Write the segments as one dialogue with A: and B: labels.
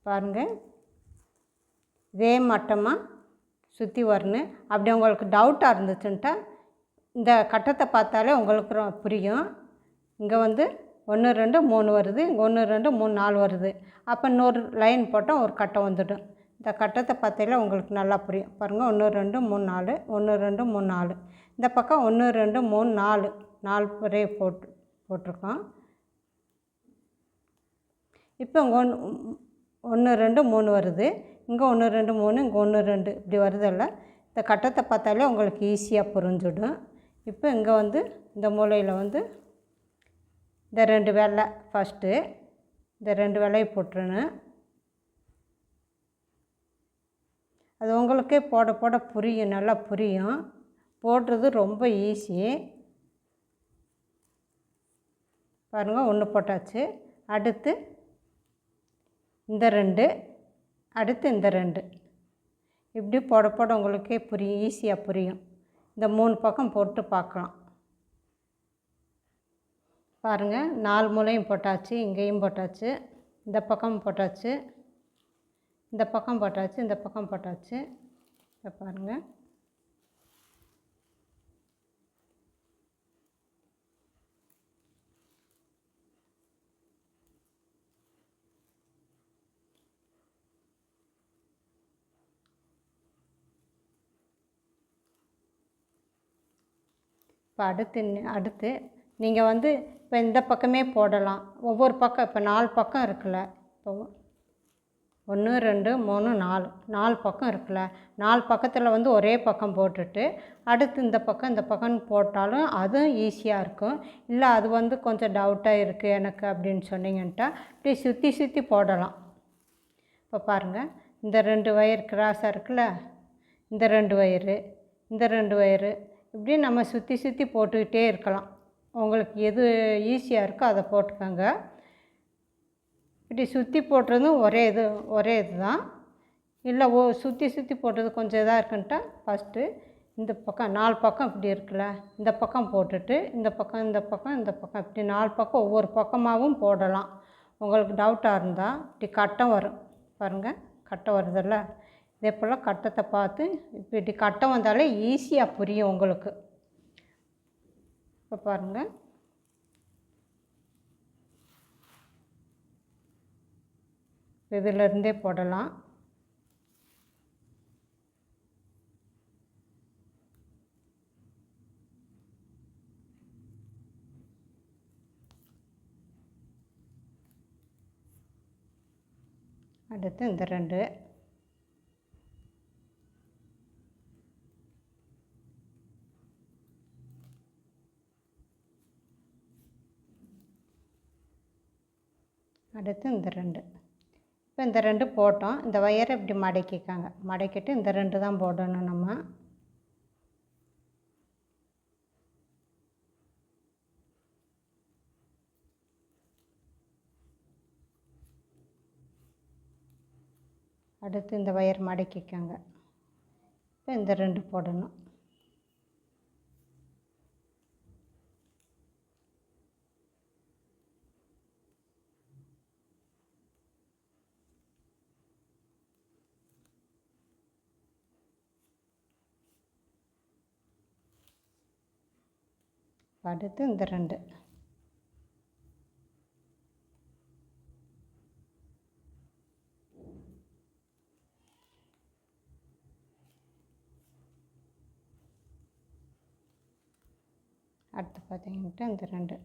A: பாருங்கள், இதே மட்டமாக சுற்றி வரணும். அப்படி உங்களுக்கு டவுட்டாக இருந்துச்சுன்ட்டா இந்த கட்டத்தை பார்த்தாலே உங்களுக்கு புரியும். இங்கே வந்து 1 2 3 வருது, இங்கே 1 2 3 4 வருது. அப்போ இன்னொரு லைன் போட்டால் ஒரு கட்டம் வந்துடும். இந்த கட்டத்தை பார்த்தாலே உங்களுக்கு நல்லா புரியும். பாருங்கள், 1 2 3 4, 1 2 3 4. இந்த பக்கம் 1 2 3 4 4 ஒரே போட்டிருக்கோம். இப்போ இங்கே 1 2 3 வருது, இங்கே 1 2 3, இங்கே 1 2 இப்படி வருதில்ல. இந்த கட்டத்தை பார்த்தாலே உங்களுக்கு ஈஸியாக புரிஞ்சிடும். இப்போ இங்கே வந்து இந்த மூலையில் வந்து இந்த 2 வெள்ளை ஃபஸ்ட்டு இந்த 2 வெள்ளையை போட்டுருணும். அது உங்களுக்கே போட போட புரியும், நல்லா புரியும். போடுறது ரொம்ப ஈஸி. பாருங்கள், 1 போட்டாச்சு. அடுத்து இந்த 2, அடுத்து இந்த 2 இப்படி போட போட உங்களுக்கே புரியும், ஈஸியாக புரியும். இந்த 3 பக்கம் போட்டு பார்க்கலாம். பாருங்கள், 4 மூலையும் போட்டாச்சு, இங்கேயும் போட்டாச்சு, இந்த பக்கம் போட்டாச்சு, இந்த பக்கம் போட்டாச்சு, இந்த பக்கம் போட்டாச்சு. இப்போ பாருங்கள், இப்போ அடுத்து நீங்கள் வந்து இப்போ இந்த பக்கமே போடலாம். ஒவ்வொரு பக்கம் இப்போ 4 பக்கம் இருக்குல்ல, இப்போ 1 2 3 4 பக்கம் இருக்குல்ல, 4 பக்கத்தில் வந்து ஒரே பக்கம் போட்டுட்டு அடுத்து இந்த பக்கம்னு போட்டாலும் அதுவும் ஈஸியாக இருக்கும். இல்லை அது வந்து கொஞ்சம் டவுட்டாக இருக்குது எனக்கு அப்படின்னு சொன்னீங்கன்ட்டா இப்படி சுற்றி சுற்றி போடலாம். இப்போ பாருங்கள், இந்த 2 வயர் கிராஸாக இருக்குல்ல, இந்த 2 வயரு, இந்த 2 வயரு, இப்படி நம்ம சுற்றி சுற்றி போட்டுக்கிட்டே இருக்கலாம். உங்களுக்கு எது ஈஸியாக இருக்கோ அதை போட்டுக்கோங்க. இப்படி சுற்றி போட்டுறதும் ஒரே இது தான். இல்லை சுற்றி சுற்றி போட்டது கொஞ்சம் இதாக இருக்குன்ட்டா ஃபஸ்ட்டு இந்த பக்கம் 4 பக்கம் இப்படி இருக்குல்ல, இந்த பக்கம் போட்டுட்டு இந்த பக்கம் இப்படி 4 பக்கம் ஒவ்வொரு பக்கமாகவும் போடலாம். உங்களுக்கு டவுட்டாக இருந்தால் இப்படி கட்டம் வரும். பாருங்கள், கட்டம் வருதில்ல, இதே போல் கட்டத்தை பார்த்து இப்படி கட்டம் வந்தாலே ஈஸியாக புரியும் உங்களுக்கு. இப்போ பாருங்கள், இதிலிருந்தே போடலாம். அடுத்து இந்த 2, அடுத்து இந்த 2. இப்போ இந்த 2 போட்டோம். இந்த வயரை இப்படி மடக்கிக்காங்க, மடக்கிட்டு இந்த 2 தான் போடணும் நம்ம. அடுத்து இந்த வயர் மடக்கிக்காங்க. இப்போ இந்த 2 போடணும். அடுத்து இந்த 2, அடுத்து பார்த்தீங்கன்னா இந்த 2.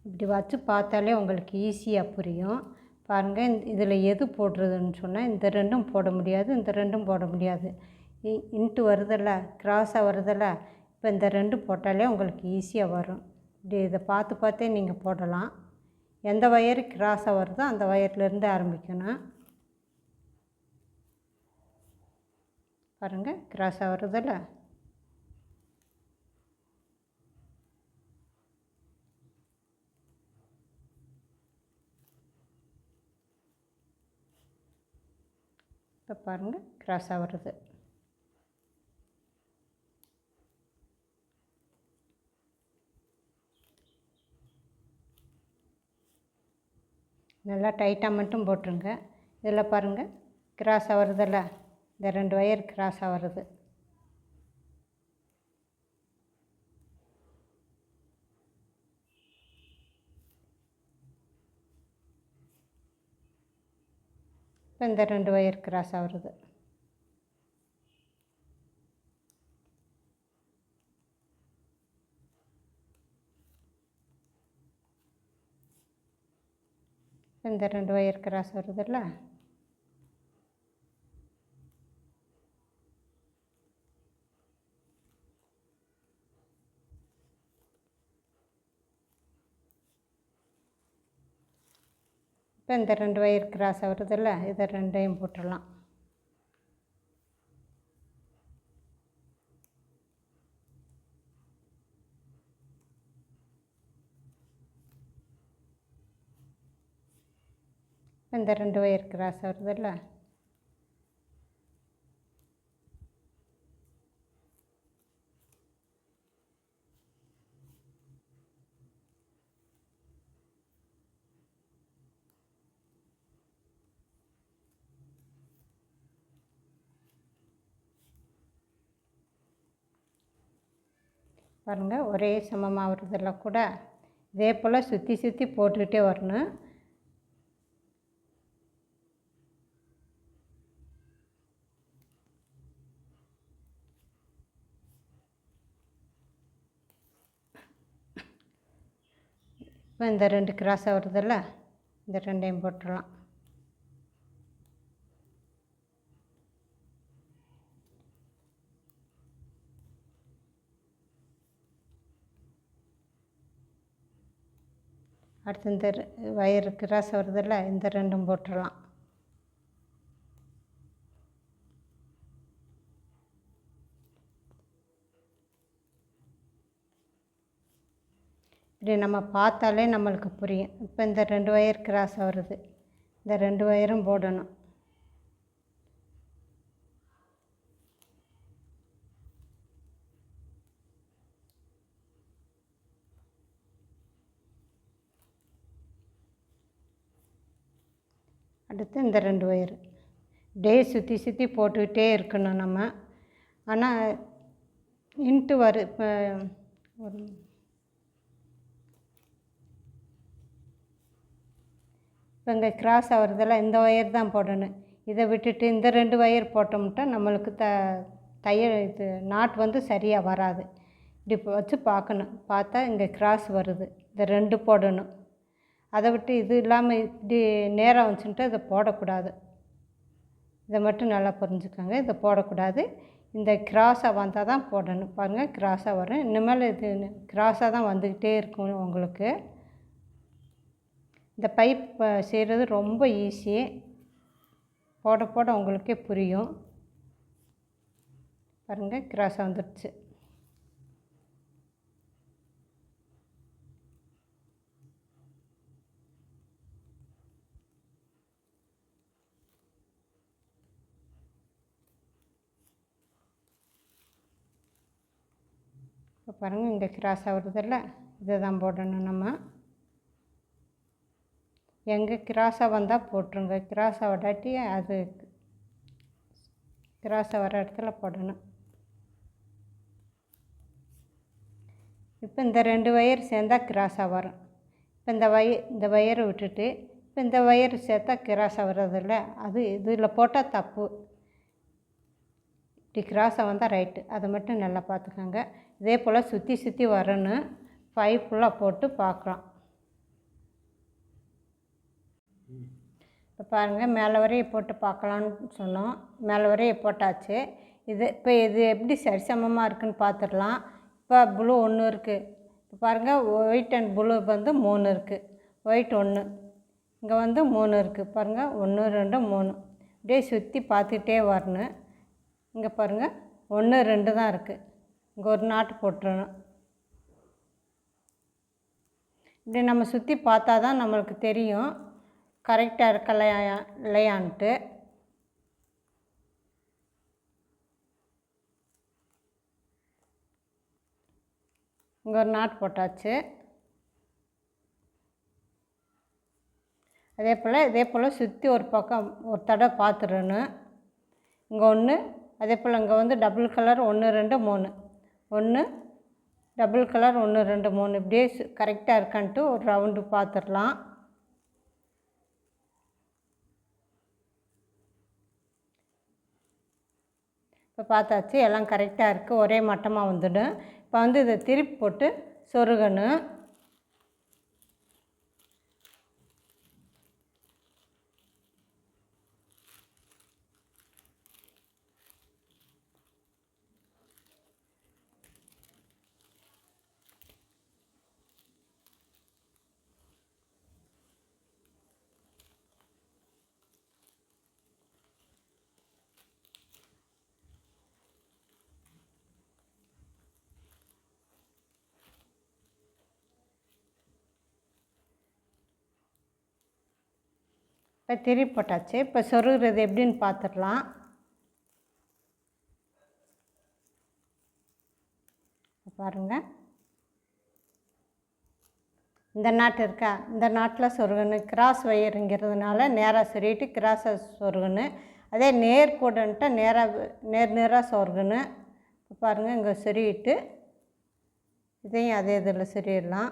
A: இப்படி வச்சு பார்த்தாலே உங்களுக்கு ஈஸியாக புரியும். பாருங்கள், இதில் எது போடுறதுன்னு சொன்னால் இந்த 2ம் போட முடியாது, இந்த 2ம் போட முடியாது. இன்ட்டு வருதில்ல, கிராஸாக வருதில்ல, இப்போ இந்த 2 போட்டாலே உங்களுக்கு ஈஸியாக வரும். இப்படி இதை பார்த்து பார்த்தே நீங்கள் போடலாம். எந்த ஒயரு கிராஸாக வருதோ அந்த ஒயர்லேருந்து ஆரம்பிக்கணும். பாருங்கள், கிராஸாக வருதில்ல. இப்போ பாருங்கள், கிராஸாக வருது. நல்லா டைட்டாக மட்டும் போட்டுருங்க. இதில் பாருங்கள், கிராஸாக வருதில்ல, இந்த 2 ஒயர் கிராஸாக வருது. இப்போ இந்த 2 ஒயர் கிராஸாக வருது. இந்த 2 ஒயர் கிராஸ் வருதில்ல. இப்போ இந்த 2 ஒயர் கிராஸ் வருதில்ல, இதை 2ஐயும் போட்டுடலாம். இந்த 2 ஒயர் கிராஸ் வருதில்ல. பாருங்கள், ஒரே சமமாக வருதில்ல கூட. இதே போல் சுற்றி சுற்றி போட்டுக்கிட்டே வரணும். இப்போ இந்த 2 கிராஸாக வருதில்ல, இந்த 2ஐயும் போட்டுடலாம். அடுத்து இந்த ஒயர் கிராஸ் வருதில்ல, இந்த 2ம் போட்டுடலாம். இப்படி நம்ம பார்த்தாலே நம்மளுக்கு புரியும். இப்போ இந்த 2 ஒயர் கிராஸாக வருது, இந்த 2 ஒயரும் போடணும். அடுத்து இந்த 2 ஒயர் இப்படியே சுற்றி சுற்றி போட்டுக்கிட்டே இருக்கணும் நம்ம. ஆனால் இன்ட்டு இப்போ ஒரு இப்போ இங்கே கிராஸ் ஆகிறதுல இந்த ஒயர் தான் போடணும். இதை விட்டுட்டு இந்த 2 ஒயர் போட்டோம்ட்டா நம்மளுக்கு இது நாட் வந்து சரியாக வராது. இப்படி வச்சு பார்க்கணும். பார்த்தா இங்கே கிராஸ் வருது, இந்த 2 போடணும். அதை விட்டு இது இல்லாமல் இப்படி நேராக வந்துச்சுன்ட்டு இதை போடக்கூடாது. இதை மட்டும் நல்லா புரிஞ்சுக்கோங்க, இதை போடக்கூடாது. இந்த கிராஸாக வந்தால் தான் போடணும். பாருங்கள், கிராஸாக வரும். இனிமேல் இது கிராஸாக தான் வந்துக்கிட்டே இருக்கும் உங்களுக்கு. இந்த பைப் செய்கிறது ரொம்ப ஈஸி. போட போட உங்களுக்கே புரியும். பாருங்கள், கிராஸாக வந்துடுச்சு. இப்போ பாருங்கள், இங்கே கிராஸாக வருதில்ல, இதை தான் போடணும் நம்ம. எங்கே கிராஸாக வந்தால் போட்டுருங்க. கிராஸாக விடாட்டி அது கிராஸாக வர இடத்துல போடணும். இப்போ இந்த 2 ஒயர் சேர்ந்தால் கிராஸாக வரும். இப்போ இந்த ஒயரை விட்டுட்டு இப்போ இந்த ஒயர் சேர்த்தா கிராஸாக வர்றதில்ல, அது இதில் போட்டால் தப்பு. இப்படி கிராஸாக வந்தால் ரைட்டு. அதை மட்டும் நல்லா பார்த்துக்கோங்க. இதே போல் சுற்றி சுற்றி வரணும். பைப் ஃபுல்லாக போட்டு பார்க்கலாம். இப்போ பாருங்கள், மேலே வரைய போட்டு பார்க்கலான்னு சொன்னோம். மேலே வரைய போட்டாச்சு. இது எப்படி சரிசமமாக இருக்குதுன்னு பார்த்துடலாம். இப்போ ப்ளூ 1 இருக்குது. இப்போ பாருங்கள், ஒயிட் அண்ட் ப்ளூ வந்து 3 இருக்குது. ஒயிட் 1, இங்கே வந்து 3 இருக்குது. பாருங்கள், 1 2 3. அப்படியே சுற்றி பார்த்துக்கிட்டே வரணும். இங்கே பாருங்கள், 1 2 தான் இருக்குது. இங்கே ஒரு நாட்டு போட்டுறணும். இப்படி நம்ம சுற்றி பார்த்தா தான் நம்மளுக்கு தெரியும் கரெக்டாக இருக்கலையா இல்லையான்ட்டு. இங்கே ஒரு நாட் போட்டாச்சு. இதே போல் சுற்றி ஒரு பக்கம் ஒரு தடவை பார்த்துடணும். இங்கே 1, அதே போல் இங்கே வந்து டபுள் கலர் 1 2 3, 1 டபுள் கலர் 1 2 3, இப்படியே கரெக்டாக இருக்கான்ட்டு ஒரு ரவுண்டு பார்த்துடலாம். இப்போ பார்த்தாச்சு, எல்லாம் கரெக்டாக இருக்குது, ஒரே மட்டமாக வந்துடும். இப்போ வந்து இதை திருப்பி போட்டு சொருகணும். இப்போ திருப்பி போட்டாச்சு. இப்போ சொருகிறது எப்படின்னு பார்த்துடலாம். பாருங்கள், இந்த நாட்டு இருக்கா, இந்த நாட்டில் சொருகணும். கிராஸ் ஒயருங்கிறதுனால நேராக சொருகிட்டு கிராஸாக சொருகணும். அதே நேர்கோடுன்ட்டு நேராக சொருகணும். இப்போ பாருங்கள், இங்கே சொருகிட்டு இதையும் அதே இதில் சொருகிடலாம்.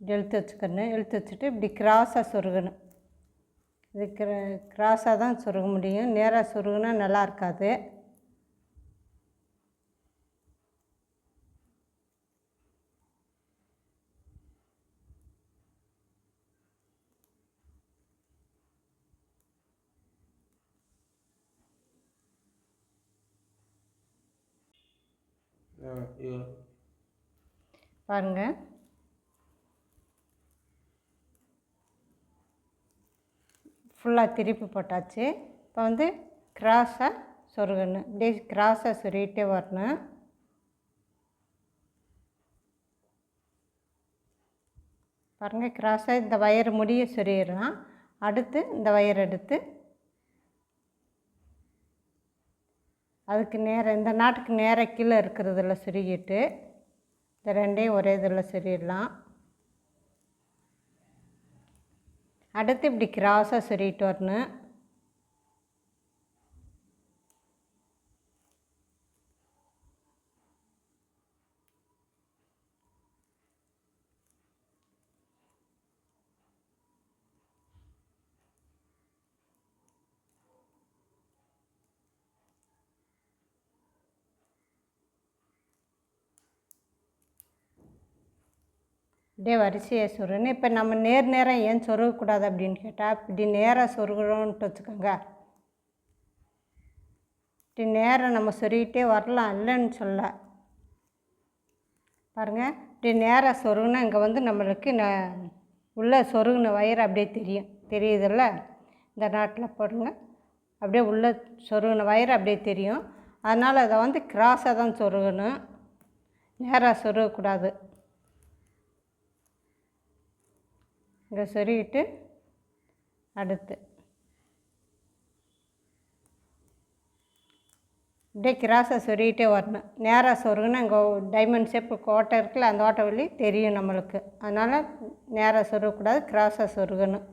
A: இழுத்து வச்சுக்கணும். இழுத்து வச்சுட்டு இப்படி கிராஸாக சொருகணும். இது கிராஸாக தான் சொருக முடியும், நேராக சொருகுனா நல்லா இருக்காது. பாருங்கள், ஃபுல்லாக திருப்பி போட்டாச்சு. இப்போ வந்து கிராஸாக சொருகணும். இப்படியே கிராஸாக சொருகிட்டே வரணும். பாருங்கள், கிராஸாக இந்த வயர் முடிய சொருகிடலாம். அடுத்து இந்த வயர் எடுத்து அதுக்கு நேராக இந்த நாட்டுக்கு நேராக கீழே இருக்கிறதுல சொருகிட்டு இந்த ரெண்டையும் ஒரே இதில் சொருகிடலாம். அடுத்து இப்படி கிராஸாக சொருகிட்டு வரணும். அப்படியே வரிசையாக சொருகணும். இப்போ நம்ம நேராக ஏன் சொருகக்கூடாது அப்படின்னு கேட்டால், இப்படி நேராக சொருகிறோன்ட்டு வச்சுக்கோங்க, இப்படி நேராக நம்ம சொருகிட்டே வரலாம், இல்லைன்னு சொல்ல. பாருங்கள், இப்படி நேராக சொருகுனா இங்கே வந்து நம்மளுக்கு உள்ளே சொருகின வயர் அப்படியே தெரியுதில்ல. இந்த நாட்டில் போடுங்க, அப்படியே உள்ளே சொருகின வயர் அப்படியே தெரியும். அதனால் அதை வந்து கிராஸாக தான் சொருகணும், நேராக சொருகக்கூடாது. இங்கே சொருகிட்டு அடுத்து இப்படியே கிராஸாக சொருகிட்டே வரணும். நேராக சொருகுனா இங்கே டைமண்ட் ஷேப்பு ஓட்டை இருக்குல்ல, அந்த ஓட்டை வழி தெரியும் நம்மளுக்கு. அதனால் நேராக சொருகக்கூடாது, கிராஸாக சொருகணும்.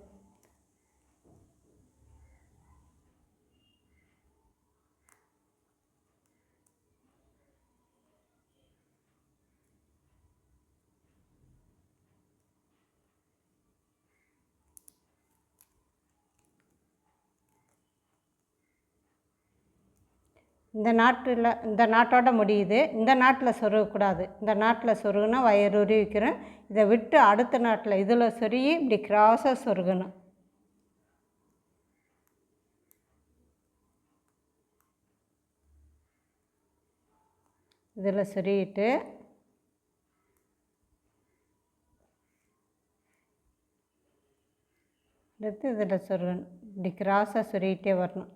A: இந்த நாட்டோட முடியுது. இந்த நாட்டில் சொருகக்கூடாது. இந்த நாட்டில் சொருகுனா வயர் உருவிக்கிறோம். இதை விட்டு அடுத்த நாட்டில் இதில் சொருகி இப்படி கிராஸாக சொருகணும். இதில் சொருகிட்டு எடுத்து இதில் சொருகணும். இப்படி கிராஸாக சொருகிட்டே வரணும்.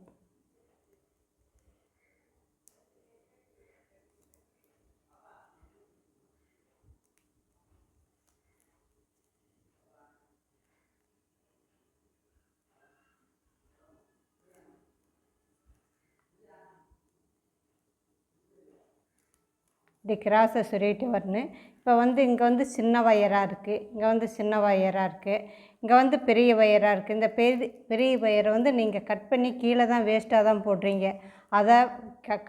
A: இப்படி கிராஸை சொருகிட்டு வரணும். இப்போ இங்கே சின்ன வயராக இருக்குது, இங்கே சின்ன வயராக இருக்குது, இங்கே பெரிய வயராக இருக்குது. இந்த பெரிய வயரை நீங்கள் கட் பண்ணி கீழே தான் வேஸ்ட்டாக தான் போடுறீங்க. அதை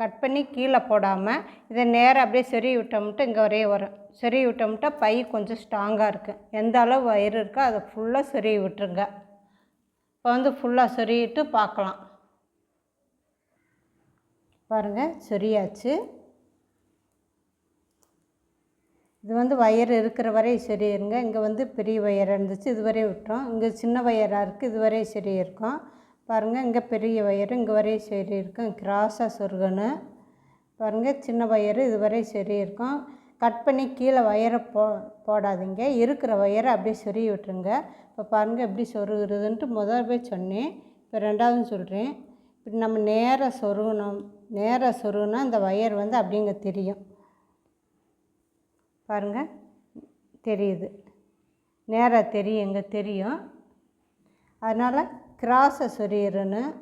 A: கட் பண்ணி கீழே போடாமல் இதை நேராக அப்படியே சொருகி விட்டோம்ட்டு இங்கே வரைய வரும். சொருகி விட்டோம்ட்டா பை கொஞ்சம் ஸ்ட்ராங்காக இருக்குது. எந்த அளவு வயர் இருக்கோ அதை ஃபுல்லாக சொருகி விட்டுருங்க. இப்போ ஃபுல்லாக சொருகிட்டு பார்க்கலாம். பாருங்கள், சொருகியாச்சு. இது வயர் இருக்கிற வரை சொருகிருங்க. இங்கே பெரிய வயராக இருந்துச்சு, இது வரையும் விட்டோம். இங்கே சின்ன வயராக இருக்குது, இது வரையும் சொருகிருக்கோம். பாருங்கள், இங்கே பெரிய வயர் இங்கே வரையும் சொருகிருக்கோம். கிராஸாக சொருகணும். பாருங்கள், சின்ன வயர் இது வரையும் சொருகிருக்கோம். கட் பண்ணி கீழே வயரை போடாதீங்க, இருக்கிற வயரை அப்படியே சொருகி விட்டுருங்க. இப்போ பாருங்கள் எப்படி சொருகிறதுன்ட்டு முதல் போய் சொன்னேன், இப்போ ரெண்டாவது சொல்கிறேன். இப்படி நம்ம நேராக சொருகணும். நேராக சொருகுனா இந்த வயர் அப்படிங்க தெரியும். பாருங்கள், தெரியுது, நேராக தெரியும், எங்கே தெரியும். அதனால் கிராஸை சொருகிடணும்.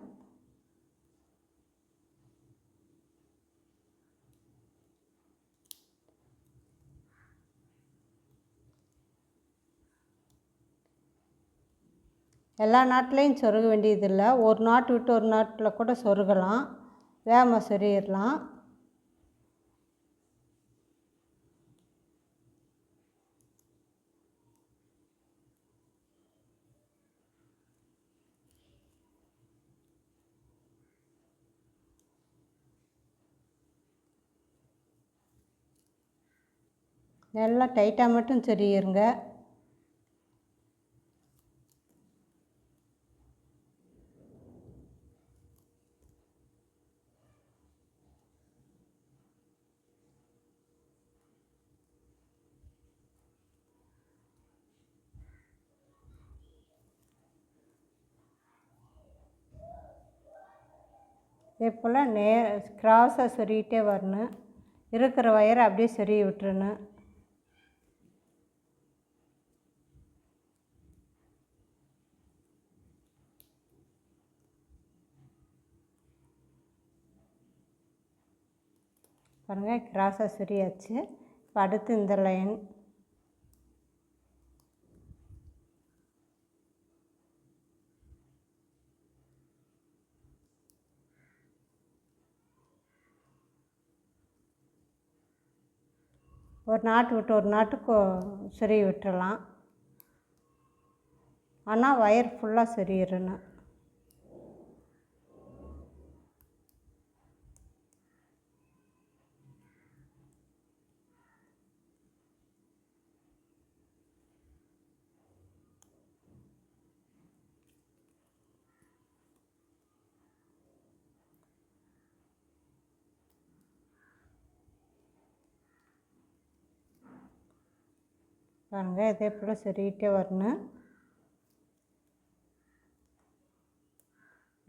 A: எல்லா நாட்டிலையும் சொருக வேண்டியதில்லை, ஒரு நாட்டு விட்டு ஒரு நாட்டில் கூட சொருகலாம், வேகமாக சொருகிடலாம். நல்லா டைட்டாக மட்டும் சொருகிருங்க. இதே போல் கிராஸாக சொருகிட்டே வரணும். இருக்கிற வயரை அப்படியே சொருகி விட்டுறணும். பாருங்கள், கிராஸாக சொருகியாச்சு. இப்போ அடுத்து இந்த லைன் ஒரு நாட்டு விட்டு ஒரு நாட்டுக்கு சொருகி விட்டுறலாம். ஆனால் வயர் ஃபுல்லாக சொருகிடணும். பாருங்கள், இதே போல் சொருகிட்டே வரணும்.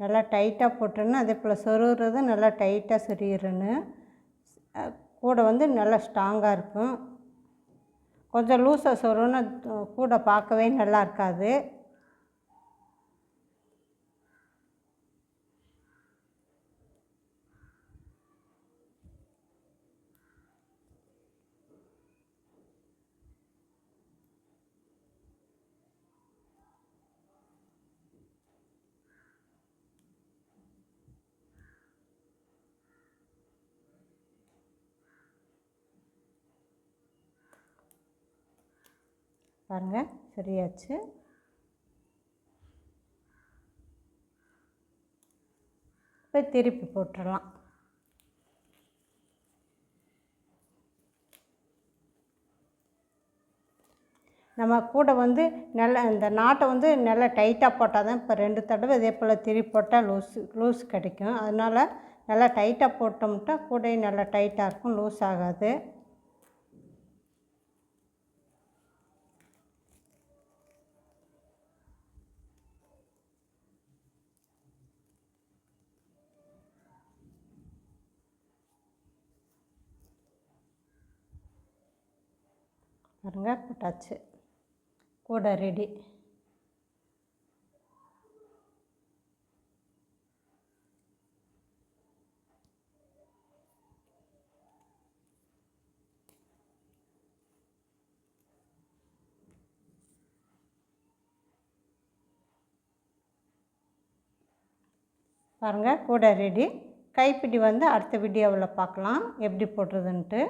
A: நல்லா டைட்டாக போட்டுருணும். அதே போல் சொருகிறது நல்லா டைட்டாக சொருகிடணும். கூட நல்லா ஸ்ட்ராங்காக இருக்கும். கொஞ்சம் லூஸாக சொருகுனா கூட பார்க்கவே நல்லா இருக்காது. பாருங்கள், சரியாச்சு. இப்போ திருப்பி போட்டுடலாம். நம்ம கூட நல்லா இந்த நாட்டை நல்லா டைட்டாக போட்டால் தான் இப்போ 2 தடவை இதே போல் திருப்பி போட்டால் லூஸ் கிடைக்கும். அதனால் நல்லா டைட்டாக போட்டோம்ட்டா கூடையும் நல்லா டைட்டாக இருக்கும், லூஸ் ஆகாது. பாருங்க, போட்டாச்சு. கூடை ரெடி. பாருங்கள், கூடை ரெடி. கைப்பிடி வந்து அடுத்த வீடியோவில் பார்க்கலாம் எப்படி போடுறதுன்ட்டு.